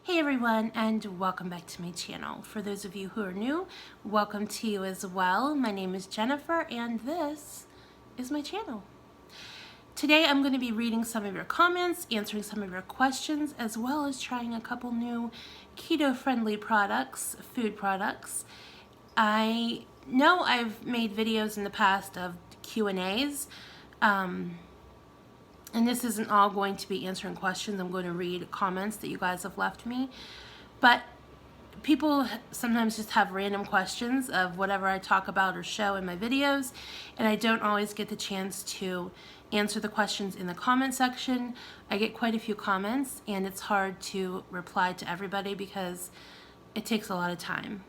Hey everyone, and welcome back to my channel. For those of you who are new, welcome to you as well. My name is Jennifer and this is my channel. Today I'm going to be reading some of your comments, answering some of your questions, as well as trying a couple new keto-friendly products, food products. I know I've made videos in the past of Q&As, and this isn't all going to be answering questions. I'm going to read comments that you guys have left me. But people sometimes just have random questions of whatever I talk about or show in my videos, and I don't always get the chance to answer the questions in the comment section. I get quite a few comments, and it's hard to reply to everybody because it takes a lot of time.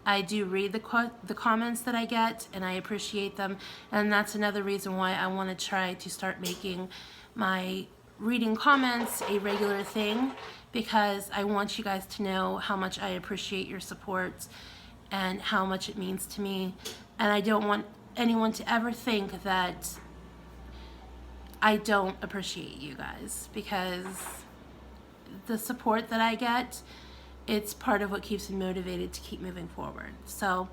I do read the comments that I get, and I appreciate them, and that's another reason why I want to try to start making my reading comments a regular thing, because I want you guys to know how much I appreciate your support and how much it means to me. And I don't want anyone to ever think that I don't appreciate you guys, because the support that I get, it's part of what keeps me motivated to keep moving forward. So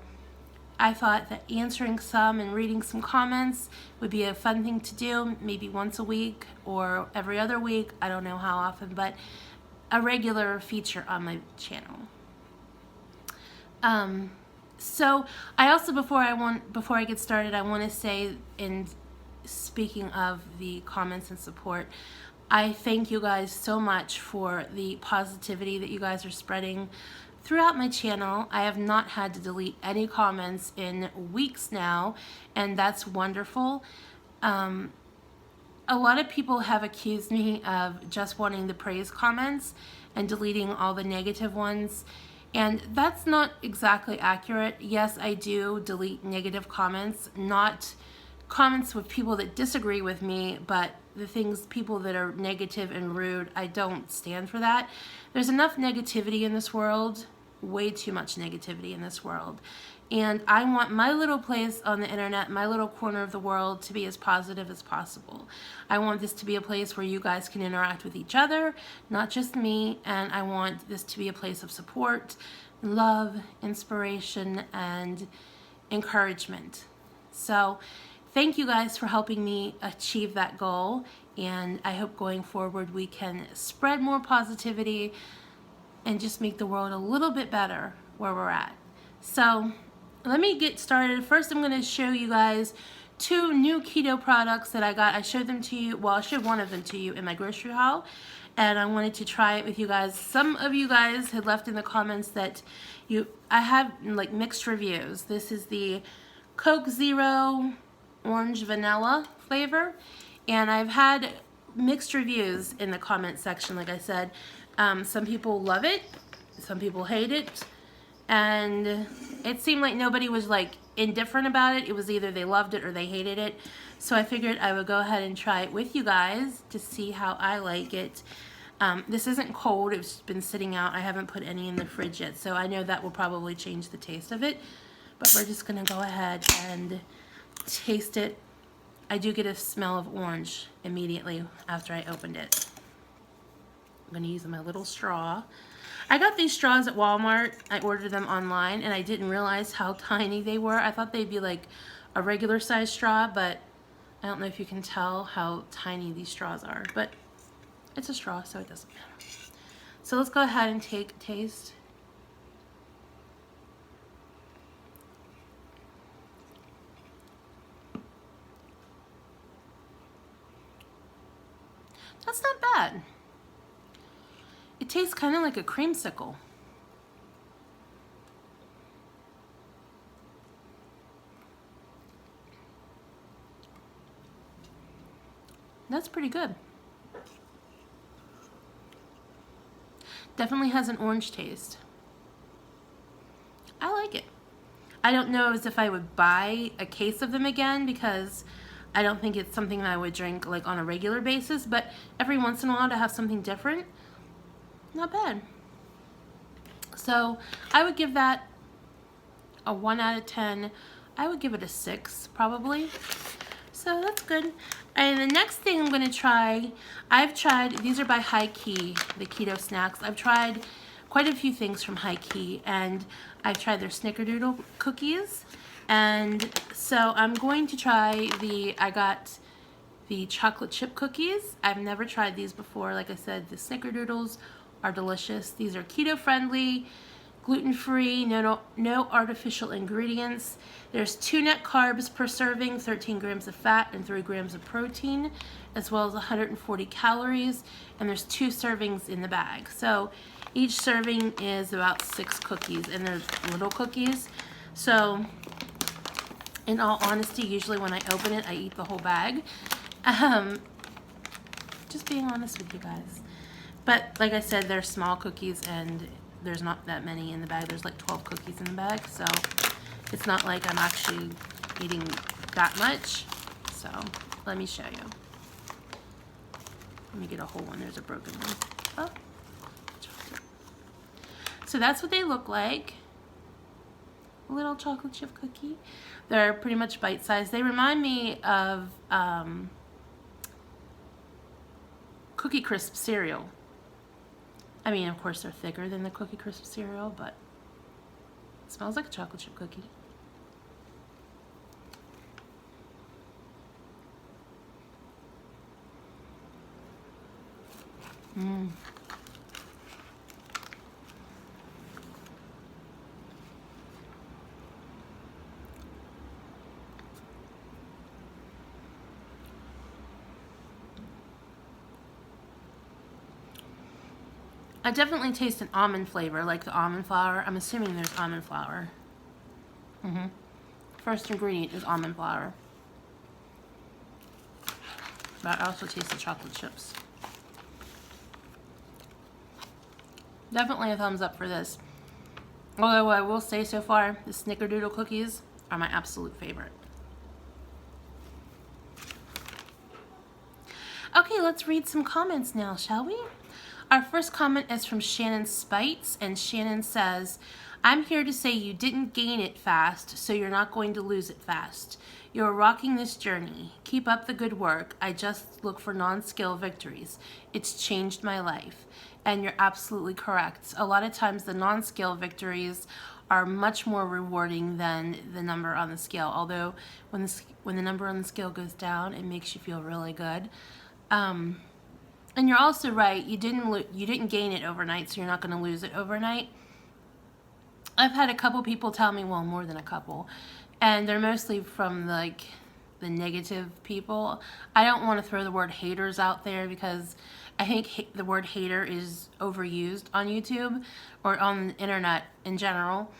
I thought that answering some and reading some comments would be a fun thing to do, maybe once a week or every other week. I don't know how often, but a regular feature on my channel. So I also, before I get started, I want to say, in speaking of the comments and support, I thank you guys so much for the positivity that you guys are spreading throughout my channel. I have not had to delete any comments in weeks now, and that's wonderful. A lot of people have accused me of just wanting the praise comments and deleting all the negative ones, and that's not exactly accurate. Yes, I do delete negative comments, not comments with people that disagree with me, but people that are negative and rude, I don't stand for that. There's enough negativity in this world, way too much negativity in this world. And I want my little place on the internet, my little corner of the world, to be as positive as possible. I want this to be a place where you guys can interact with each other, not just me, and I want this to be a place of support, love, inspiration, and encouragement. So thank you guys for helping me achieve that goal, and I hope going forward we can spread more positivity and just make the world a little bit better where we're at. So let me get started. First, I'm going to show you guys two new keto products that I got. I showed them to you, well, I showed one of them to you in my grocery haul, and I wanted to try it with you guys. Some of you guys had left in the comments that I have like mixed reviews. This is the Coke Zero Orange Vanilla flavor, and I've had mixed reviews in the comment section. Like I said, some people love it, some people hate it, and it seemed like nobody was like indifferent about it. It was either they loved it or they hated it. So I figured I would go ahead and try it with you guys to see how I like it. This isn't cold, it's been sitting out. I haven't put any in the fridge yet, so I know that will probably change the taste of it, but we're just gonna go ahead and taste it. I do get a smell of orange immediately after I opened it. I'm gonna use my little straw. I got these straws at Walmart. I ordered them online, and I didn't realize how tiny they were. I thought they'd be like a regular size straw, but I don't know if you can tell how tiny these straws are, but it's a straw, so it doesn't matter. So let's go ahead and take a taste. That's not bad. It tastes kind of like a creamsicle. That's pretty good. Definitely has an orange taste. I like it. I don't know as if I would buy a case of them again, because I don't think it's something that I would drink like on a regular basis, but every once in a while to have something different, not bad. So I would give that a 1 out of 10. I would give it a 6 probably. So So that's good. And the next thing I'm gonna try, I've tried, these are by High Key, the keto snacks. I've tried quite a few things from High Key, and I've tried their Snickerdoodle cookies. And so I'm going to try I got the chocolate chip cookies. I've never tried these before. Like I said, the Snickerdoodles are delicious. These are keto friendly, gluten-free, no artificial ingredients. There's 2 net carbs per serving, 13 grams of fat and 3 grams of protein, as well as 140 calories, and there's 2 servings in the bag. So each serving is about 6 cookies, and they're little cookies. So in all honesty, usually when I open it, I eat the whole bag. Just being honest with you guys. But like I said, they're small cookies, and there's not that many in the bag. There's like 12 cookies in the bag, so it's not like I'm actually eating that much. So let me show you. Let me get a whole one. There's a broken one. Oh. So that's what they look like. A little chocolate chip cookie. They're pretty much bite-sized. They remind me of Cookie Crisp cereal. I mean, of course, they're thicker than the Cookie Crisp cereal, but it smells like a chocolate chip cookie. Mmm. I definitely taste an almond flavor, like the almond flour. I'm assuming there's almond flour. First ingredient is almond flour. But I also taste the chocolate chips. Definitely a thumbs up for this. Although I will say so far, the Snickerdoodle cookies are my absolute favorite. Okay, let's read some comments now, shall we? Our first comment is from Shannon Spites, and Shannon says, I'm here to say you didn't gain it fast, so you're not going to lose it fast. You're rocking this journey. Keep up the good work. I just look for non-skill victories. It's changed my life. And you're absolutely correct. A lot of times the non-skill victories are much more rewarding than the number on the scale. Although when the number on the scale goes down, it makes you feel really good. And you're also right, you didn't gain it overnight, so you're not going to lose it overnight. I've had a couple people tell me, well, more than a couple, and they're mostly from like the negative people. I don't want to throw the word haters out there because I think the word hater is overused on YouTube or on the internet in general.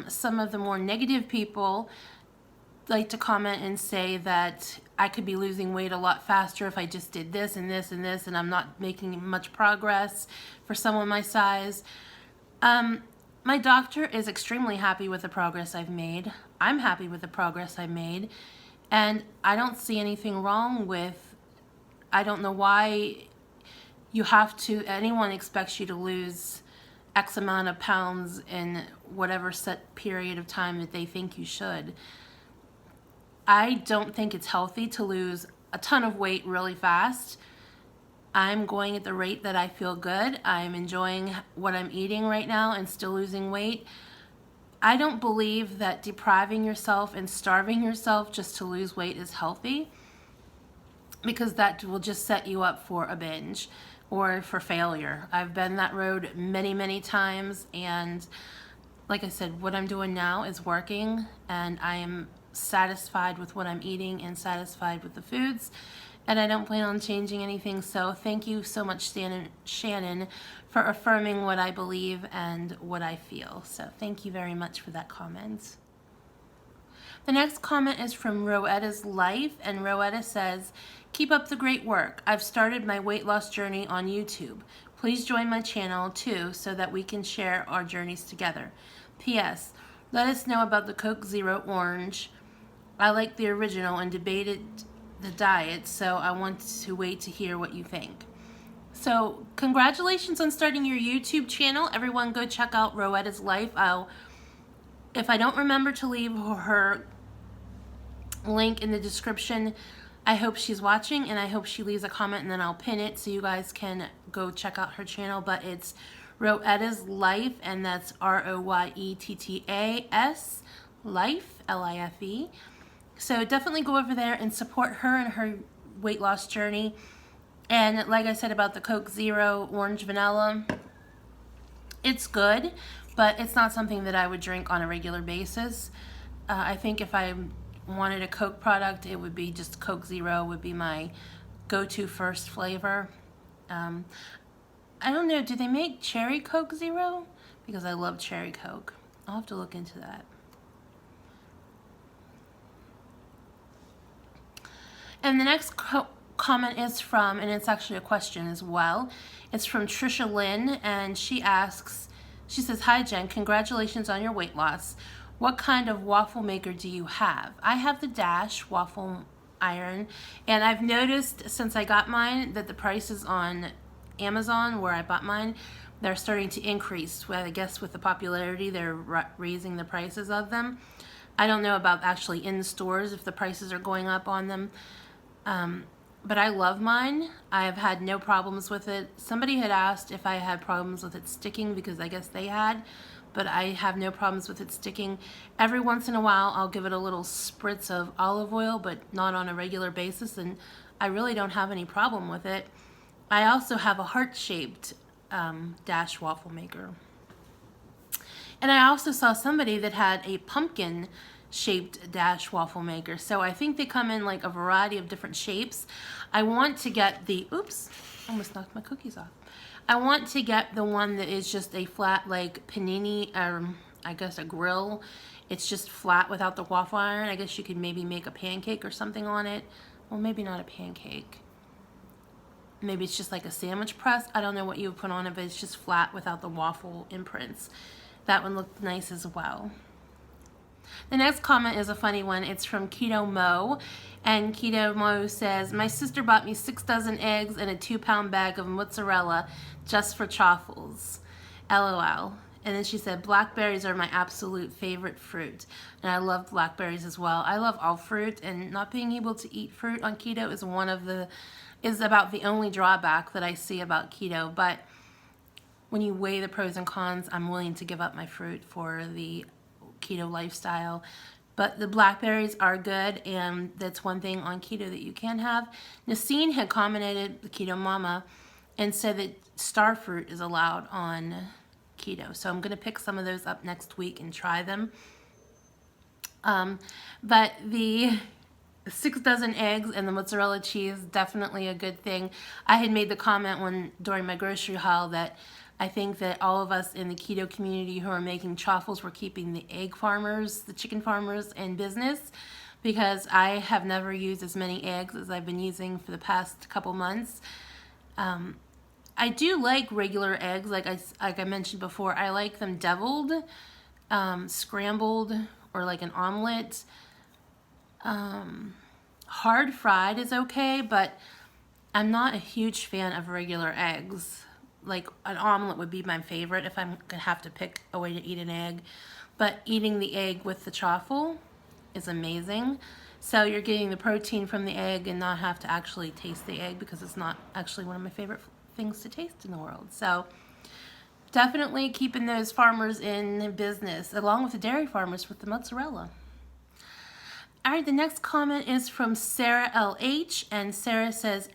Some of the more negative people like to comment and say that I could be losing weight a lot faster if I just did this and this and this, and I'm not making much progress for someone my size. My doctor is extremely happy with the progress I've made. I'm happy with the progress I've made, and I don't see anything wrong with, I don't know why anyone expects you to lose X amount of pounds in whatever set period of time that they think you should. I don't think it's healthy to lose a ton of weight really fast. I'm going at the rate that I feel good. I'm enjoying what I'm eating right now and still losing weight. I don't believe that depriving yourself and starving yourself just to lose weight is healthy, because that will just set you up for a binge or for failure. I've been that road many, many times, and like I said, what I'm doing now is working, and I am satisfied with what I'm eating and satisfied with the foods, and I don't plan on changing anything. So thank you so much, Shannon, for affirming what I believe and what I feel. So thank you very much for that comment. The next comment is from Roetta's Life, and Roetta says, keep up the great work. I've started my weight loss journey on YouTube. Please join my channel too so that we can share our journeys together. P.S. Let us know about the Coke Zero Orange. I like the original and debated the diet, so I want to wait to hear what you think. So congratulations on starting your YouTube channel. Everyone go check out Roetta's Life. If I don't remember to leave her link in the description. I hope she's watching, and I hope she leaves a comment, and then I'll pin it so you guys can go check out her channel. But it's Royetta's Life, and that's ROYETTAS Life, LIFE. So definitely go over there and support her in her weight loss journey. And like I said about the Coke Zero Orange Vanilla, it's good, but it's not something that I would drink on a regular basis. I think if I wanted a Coke product, it would be just Coke Zero would be my go-to first flavor. I don't know, do they make cherry Coke Zero? Because I love cherry Coke. I'll have to look into that. And the next comment is from, and it's actually a question as well, it's from Trisha Lynn, and she asks, she says, "Hi Jen, congratulations on your weight loss. What kind of waffle maker do you have?" I have the Dash waffle iron, and I've noticed since I got mine that the prices on Amazon, where I bought mine, they're starting to increase. Well, I guess with the popularity, they're raising the prices of them. I don't know about actually in stores if the prices are going up on them. But I love mine. I have had no problems with it. Somebody had asked if I had problems with it sticking, because I guess they had, but I have no problems with it sticking. Every once in a while, I'll give it a little spritz of olive oil, but not on a regular basis, and I really don't have any problem with it. I also have a heart-shaped Dash waffle maker. And I also saw somebody that had a pumpkin shaped Dash waffle maker. So I think they come in like a variety of different shapes. I want to get the, oops, almost knocked my cookies off. I want to get the one that is just a flat like panini, I guess a grill. It's just flat without the waffle iron. I guess you could maybe make a pancake or something on it. Well, maybe not a pancake. Maybe it's just like a sandwich press. I don't know what you would put on it, but it's just flat without the waffle imprints. That one looked nice as well. The next comment is a funny one. It's from Keto Mo, and Keto Mo says, "My sister bought me 6 dozen eggs and a 2-pound bag of mozzarella just for chaffles. LOL." And then she said, "Blackberries are my absolute favorite fruit." And I love blackberries as well. I love all fruit, and not being able to eat fruit on keto is about the only drawback that I see about keto. But when you weigh the pros and cons, I'm willing to give up my fruit for the keto lifestyle. But the blackberries are good, and that's one thing on keto that you can have. Nasine had commented, the Keto Mama, and said that star fruit is allowed on keto. So I'm going to pick some of those up next week and try them. But the 6 dozen eggs and the mozzarella cheese, definitely a good thing. I had made the comment during my grocery haul that I think that all of us in the keto community who are making chaffles, we're keeping the egg farmers, the chicken farmers in business, because I have never used as many eggs as I've been using for the past couple months. I do like regular eggs, like I mentioned before. I like them deviled, scrambled, or like an omelet. Hard fried is okay, but I'm not a huge fan of regular eggs. Like an omelet would be my favorite if I'm gonna have to pick a way to eat an egg. But eating the egg with the chaffle is amazing. So you're getting the protein from the egg and not have to actually taste the egg, because it's not actually one of my favorite things to taste in the world. So definitely keeping those farmers in business, along with the dairy farmers with the mozzarella. All right, the next comment is from Sarah LH, and Sarah says,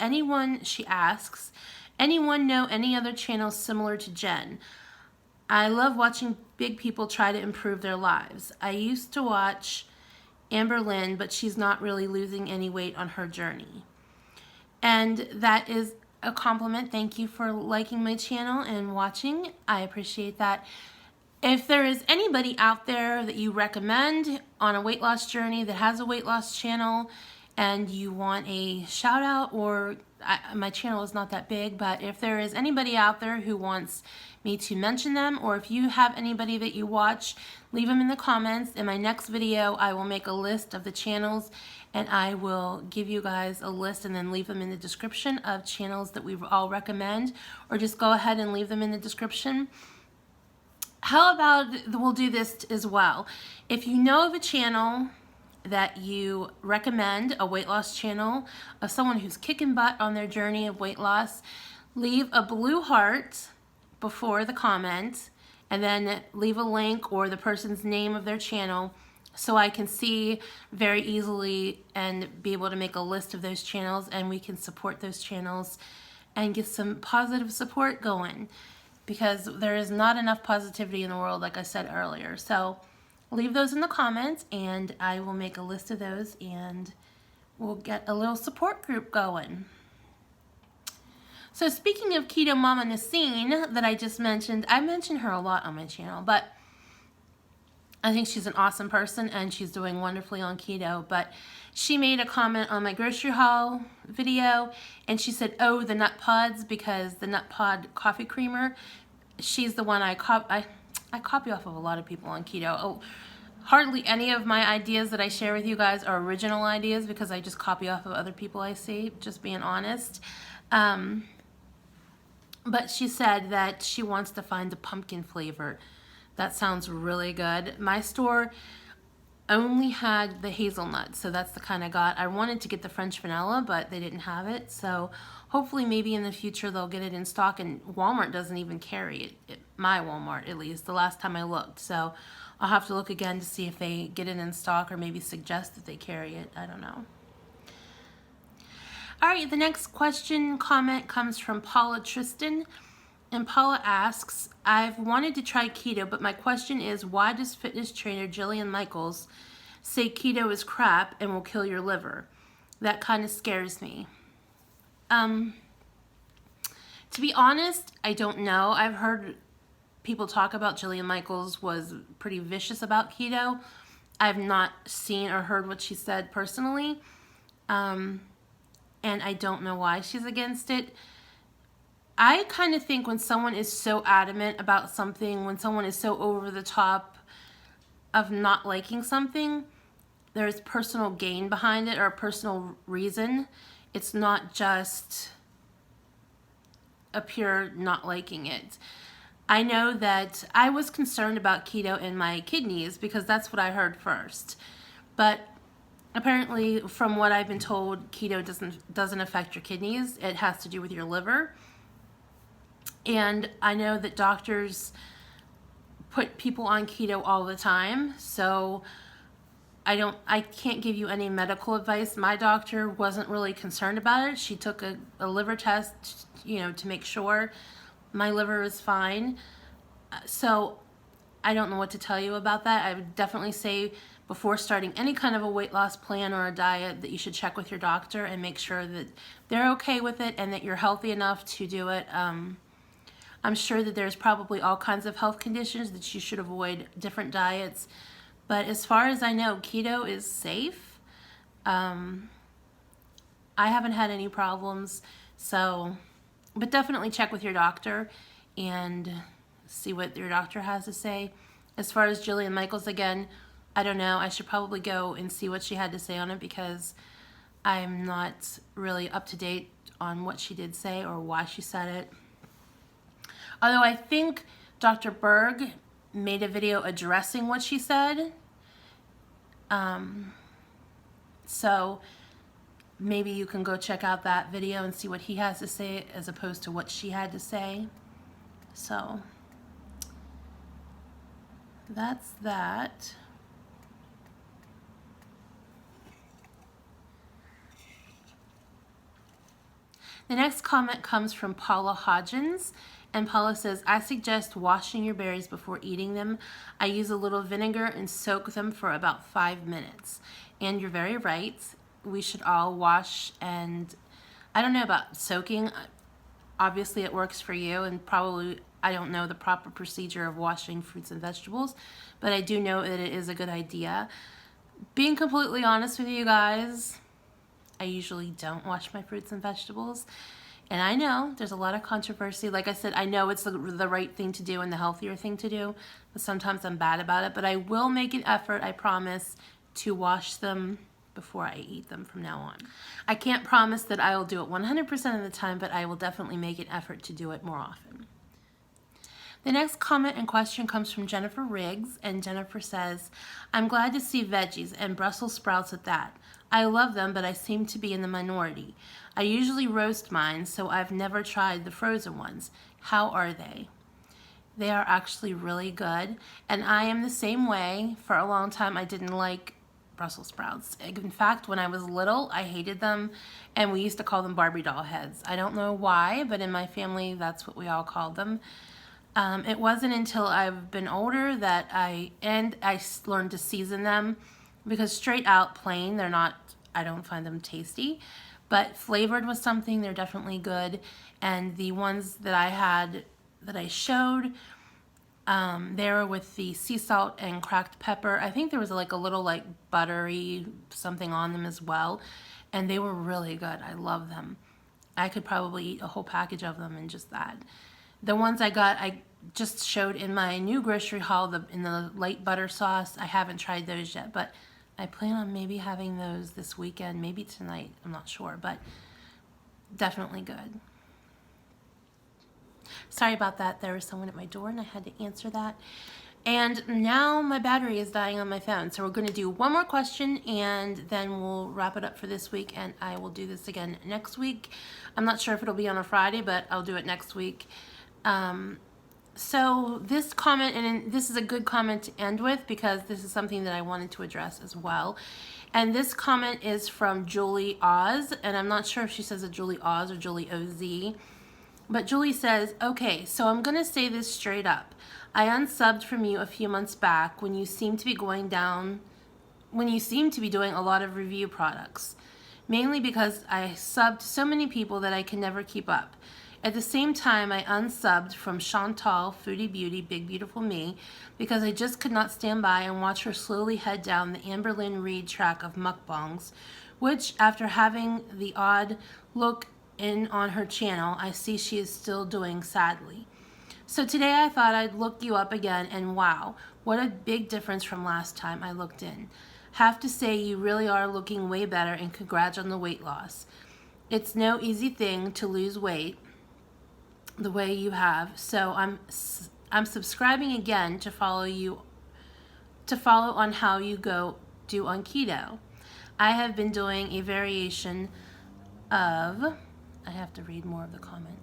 she asks, "Anyone know any other channels similar to Jen? I love watching big people try to improve their lives. I used to watch Amber Lynn, but she's not really losing any weight on her journey." And that is a compliment. Thank you for liking my channel and watching. I appreciate that. If there is anybody out there that you recommend on a weight loss journey that has a weight loss channel and you want a shout out, or my channel is not that big, but if there is anybody out there who wants me to mention them, or if you have anybody that you watch, leave them in the comments. In my next video, I will make a list of the channels, and I will give you guys a list and then leave them in the description of channels that we all recommend, or just go ahead and leave them in the description. How about we'll do this as well. If you know of a channel that you recommend a weight loss channel of someone who's kicking butt on their journey of weight loss. Leave a blue heart before the comment, and then leave a link or the person's name of their channel so I can see very easily and be able to make a list of those channels, and we can support those channels and get some positive support going, because there is not enough positivity in the world, like I said earlier. So leave those in the comments and I will make a list of those and we'll get a little support group going. So speaking of Keto Mama Nasine that I just mentioned, I mention her a lot on my channel, but I think she's an awesome person and she's doing wonderfully on keto. But she made a comment on my grocery haul video and she said, oh, the Nut Pods, because the Nut Pod coffee creamer, she's the one I copy off of a lot of people on keto. Oh, hardly any of my ideas that I share with you guys are original ideas because I just copy off of other people I see, just being honest. But she said that she wants to find the pumpkin flavor. That sounds really good. My store only had the hazelnut, so that's the kind I got. I wanted to get the French vanilla, but they didn't have it. So hopefully maybe in the future they'll get it in stock, and Walmart doesn't even carry it. My Walmart, at least, the last time I looked. So I'll have to look again to see if they get it in stock or maybe suggest that they carry it. I don't know. All right, the next comment comes from Paula Tristan. And Paula asks, I've wanted to try keto, but my question is, why does fitness trainer Jillian Michaels say keto is crap and will kill your liver? That kind of scares me. To be honest, I don't know. I've heard people talk about Jillian Michaels was pretty vicious about keto. I've not seen or heard what she said personally. And I don't know why she's against it. I kind of think when someone is so adamant about something, when someone is so over the top of not liking something, there's personal gain behind it or a personal reason. It's not just a pure not liking it. I know that I was concerned about keto in my kidneys because that's what I heard first. But apparently, from what I've been told, keto doesn't affect your kidneys. It has to do with your liver. And I know that doctors put people on keto all the time, so I can't give you any medical advice. My doctor wasn't really concerned about it. She took a liver test, to make sure my liver is fine. So I don't know what to tell you about that. I would definitely say before starting any kind of a weight loss plan or a diet that you should check with your doctor and make sure that they're okay with it and that you're healthy enough to do it. I'm sure that there's probably all kinds of health conditions that you should avoid different diets. But as far as I know, keto is safe. I haven't had any problems. But definitely check with your doctor and see what your doctor has to say. As far as Jillian Michaels, again, I don't know. I should probably go and see what she had to say on it because I'm not really up to date on what she did say or why she said it. Although I think Dr. Berg made a video addressing what she said. So maybe you can go check out that video and see what he has to say as opposed to what she had to say. So that's that. The next comment comes from Paula Hodgins. And Paula says, I suggest washing your berries before eating them. I use a little vinegar and soak them for about 5 minutes. And you're very right. We should all wash, and I don't know about soaking. Obviously it works for you, and probably I don't know the proper procedure of washing fruits and vegetables, but I do know that it is a good idea. Being completely honest with you guys, I usually don't wash my fruits and vegetables. And I know there's a lot of controversy. Like I said, I know it's the right thing to do and the healthier thing to do, but sometimes I'm bad about it. But I will make an effort, I promise, to wash them before I eat them from now on. I can't promise that I will do it 100% of the time, but I will definitely make an effort to do it more often. The next comment and question comes from Jennifer Riggs, and Jennifer says, I'm glad to see veggies and Brussels sprouts at that. I love them, but I seem to be in the minority. I usually roast mine, so I've never tried the frozen ones. How are they? They are actually really good, and I am the same way. For a long time, I didn't like Brussels sprouts. In fact, when I was little, I hated them, and we used to call them Barbie doll heads. I don't know why, but in my family, that's what we all called them. It wasn't until I've been older that I learned to season them, because straight out plain, they're not, I don't find them tasty, but flavored with something, they're definitely good. And the ones that I had, that I showed, they were with the sea salt and cracked pepper. I think there was like a little like buttery something on them as well, and they were really good. I love them. I could probably eat a whole package of them and just that. The ones I got, I just showed in my new grocery haul, in the light butter sauce. I haven't tried those yet, but I plan on maybe having those this weekend, maybe tonight, I'm not sure, but definitely good. Sorry about that, there was someone at my door and I had to answer that. And now my battery is dying on my phone, so we're going to do one more question and then we'll wrap it up for this week, and I will do this again next week. I'm not sure if it'll be on a Friday, but I'll do it next week. So this comment, and this is a good comment to end with because this is something that I wanted to address as well. And this comment is from Julie Oz, and I'm not sure if she says it Julie Oz or Julie OZ, but Julie says, okay, so I'm going to say this straight up. I unsubbed from you a few months back when you seemed to be doing a lot of review products, mainly because I subbed so many people that I can never keep up. At the same time, I unsubbed from Chantal, Foodie Beauty, Big Beautiful Me, because I just could not stand by and watch her slowly head down the Amberlynn Reid track of mukbangs, which, after having the odd look in on her channel, I see she is still doing, sadly. So today I thought I'd look you up again, and wow, what a big difference from last time I looked in. Have to say, you really are looking way better, and congrats on the weight loss. It's no easy thing to lose weight the way you have, so I'm subscribing again to follow on how you do on keto. I have been doing a variation of, I have to read more of the comment,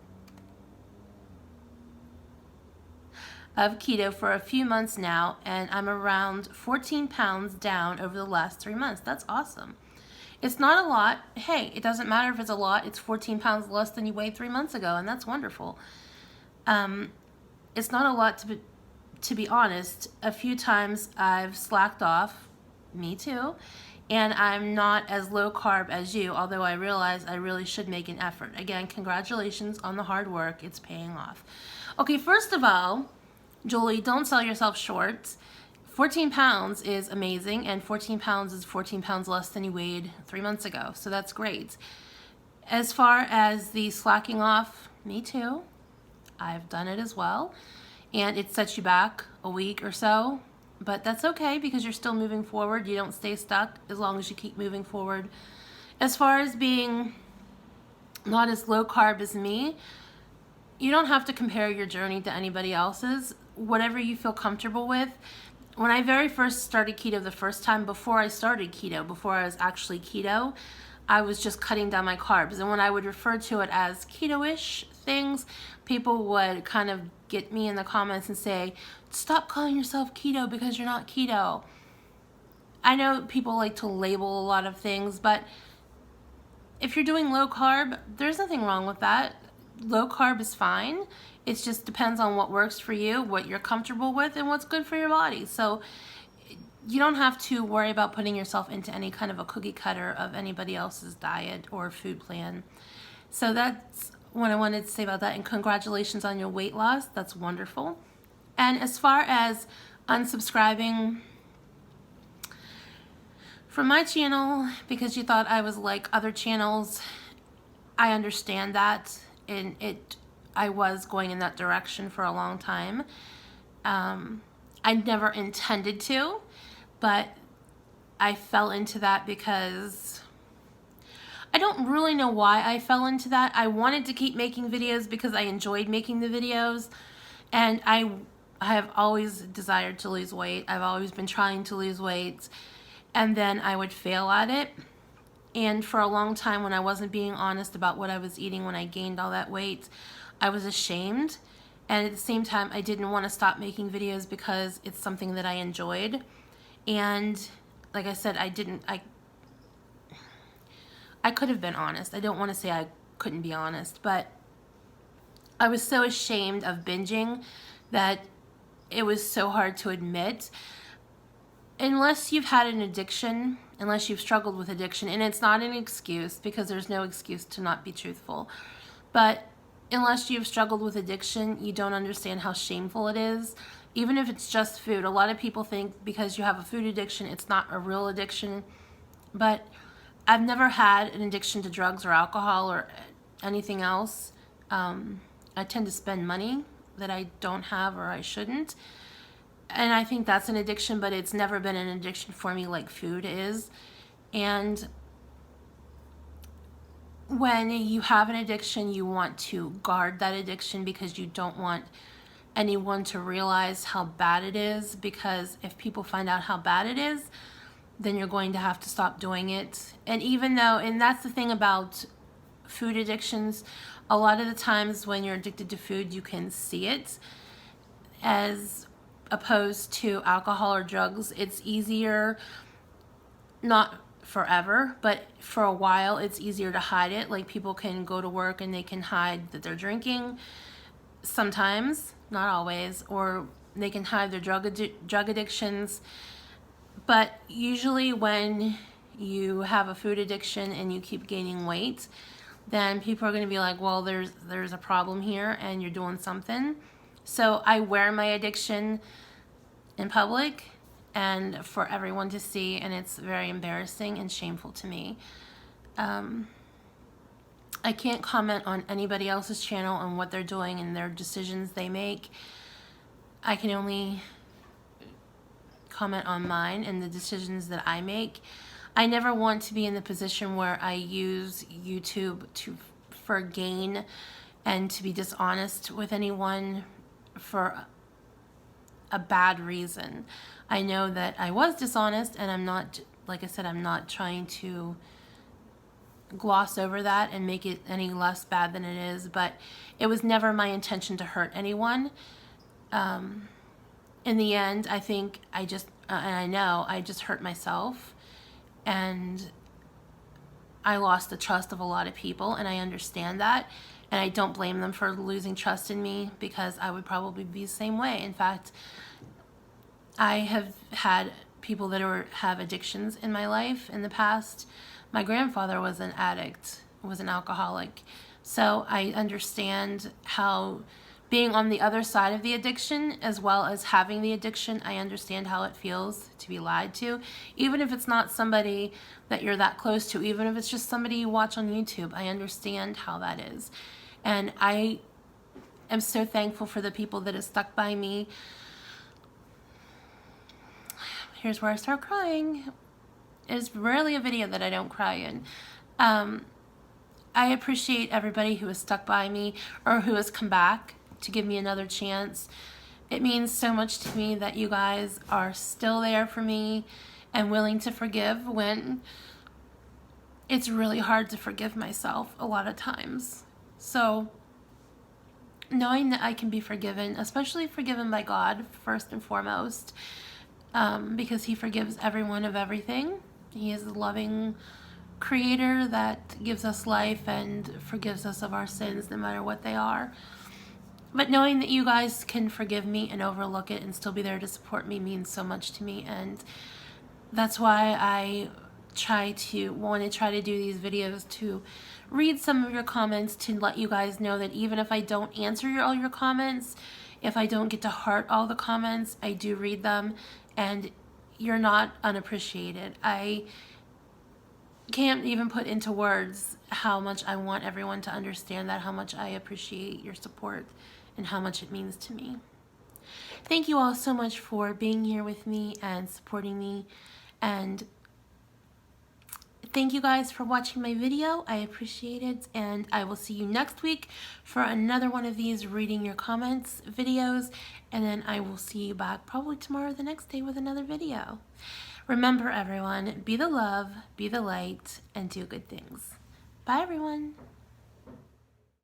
of keto for a few months now, and I'm around 14 pounds down over the last 3 months. That's awesome. It's not a lot. Hey, it doesn't matter if it's a lot. It's 14 pounds less than you weighed 3 months ago, and that's wonderful. It's not a lot to be honest. A few times I've slacked off, me too, and I'm not as low carb as you, although I realize I really should make an effort. Again, congratulations on the hard work. It's paying off. Okay, first of all, Julie, don't sell yourself short. 14 pounds is amazing, and 14 pounds is 14 pounds less than you weighed 3 months ago, so that's great. As far as the slacking off, me too. I've done it as well, and it sets you back a week or so, but that's okay because you're still moving forward. You don't stay stuck as long as you keep moving forward. As far as being not as low carb as me, you don't have to compare your journey to anybody else's. Whatever you feel comfortable with. When I very first started keto the first time, before I started keto, before I was actually keto, I was just cutting down my carbs. And when I would refer to it as keto-ish things, people would kind of get me in the comments and say, stop calling yourself keto because you're not keto. I know people like to label a lot of things, but if you're doing low carb, there's nothing wrong with that. Low carb is fine. It just depends on what works for you, what you're comfortable with, and what's good for your body. So you don't have to worry about putting yourself into any kind of a cookie cutter of anybody else's diet or food plan. So that's what I wanted to say about that. And congratulations on your weight loss. That's wonderful. And as far as unsubscribing from my channel because you thought I was like other channels, I understand that. And I was going in that direction for a long time. I never intended to, but I fell into that because I don't really know why I fell into that. I wanted to keep making videos because I enjoyed making the videos, And I have always desired to lose weight. I've always been trying to lose weight, and then I would fail at it. And for a long time, when I wasn't being honest about what I was eating when I gained all that weight, I was ashamed. And at the same time, I didn't want to stop making videos because it's something that I enjoyed. And like I said, I could have been honest. I don't want to say I couldn't be honest, but I was so ashamed of binging that it was so hard to admit. Unless you've had an addiction, unless you've struggled with addiction, and it's not an excuse, because there's no excuse to not be truthful, but unless you've struggled with addiction, you don't understand how shameful it is. Even if it's just food. A lot of people think because you have a food addiction, it's not a real addiction, but I've never had an addiction to drugs or alcohol or anything else. I tend to spend money that I don't have or I shouldn't. And I think that's an addiction, but it's never been an addiction for me like food is. And when you have an addiction, you want to guard that addiction because you don't want anyone to realize how bad it is, because if people find out how bad it is, then you're going to have to stop doing it. And even though, and that's the thing about food addictions, a lot of the times when you're addicted to food, you can see it, as opposed to alcohol or drugs. It's easier, not forever, but for a while it's easier to hide it. Like people can go to work and they can hide that they're drinking sometimes, not always, or they can hide their drug addictions. But usually when you have a food addiction and you keep gaining weight, then people are going to be like, well, there's a problem here and you're doing something. So I wear my addiction in public and for everyone to see, and it's very embarrassing and shameful to me. I can't comment on anybody else's channel and what they're doing and their decisions they make. I can only comment on mine and the decisions that I make. I never want to be in the position where I use YouTube for gain and to be dishonest with anyone for a bad reason. I know that I was dishonest, and I'm not, like I said, I'm not trying to gloss over that and make it any less bad than it is, but it was never my intention to hurt anyone. In the end, I think I just, and I know I just hurt myself, and I lost the trust of a lot of people, and I understand that, and I don't blame them for losing trust in me, because I would probably be the same way. In fact, I have had people that have addictions in my life in the past. My grandfather was an addict, was an alcoholic, so I understand how being on the other side of the addiction, as well as having the addiction, I understand how it feels to be lied to. Even if it's not somebody that you're that close to, even if it's just somebody you watch on YouTube, I understand how that is. And I am so thankful for the people that have stuck by me. Here's where I start crying. It's rarely a video that I don't cry in. I appreciate everybody who has stuck by me or who has come back to give me another chance. It means so much to me that you guys are still there for me and willing to forgive when it's really hard to forgive myself a lot of times. So knowing that I can be forgiven, especially forgiven by God first and foremost, because He forgives everyone of everything. He is a loving creator that gives us life and forgives us of our sins no matter what they are. But knowing that you guys can forgive me and overlook it and still be there to support me means so much to me, and that's why I want to try to do these videos, to read some of your comments, to let you guys know that even if I don't answer all your comments, if I don't get to heart all the comments, I do read them, and you're not unappreciated. I can't even put into words how much I want everyone to understand that, how much I appreciate your support and how much it means to me. Thank you all so much for being here with me and supporting me, and thank you guys for watching my video. I appreciate it, and I will see you next week for another one of these reading your comments videos, and then I will see you back probably tomorrow or the next day with another video. Remember everyone, be the love, be the light, and do good things. Bye everyone.